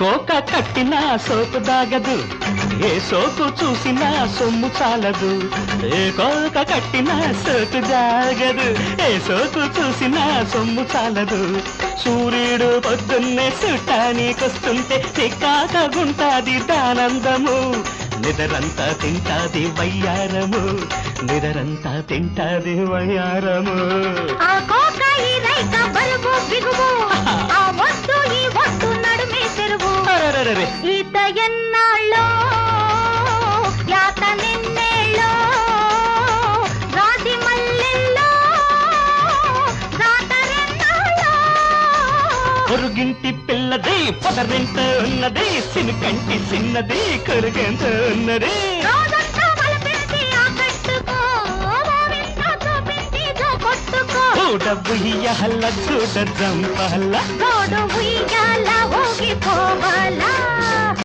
కోక కట్టినా సోకు దాగదు, ఏ సోకు చూసినా సొమ్ము చాలదు. ఏ కోక కట్టినా సోకు దాగదు, ఏ సోకు చూసినా సొమ్ము చాలదు. సూర్యుడు పొద్దున్నే చుట్టానికొస్తుంటే చిక్కాకగుంటాది దానందము. నిదరంతా తింటాది వయ్యారము, నిదరంతా తింటాది వయ్యారము. ఆ కోక ఈ రైక బరువు బిగువు, ఆ వస్తు ఈ వస్తు నడుమే తెరువు. ఈత ఎన్నాళ్ళో యాత నిన్నేళ్ళో, రాతి మల్లెల్లో రాతరెన్నాళ్ళో. పొరుగింటి పిల్లది పొదరింట ఉన్నది, సినుకంటి చిన్నది కొరుగంట ఉన్నది. డబ్బు ఇయ్యాల చూడ జంపహల్ల, ఉయ్యాల ఊగిపోవాలా.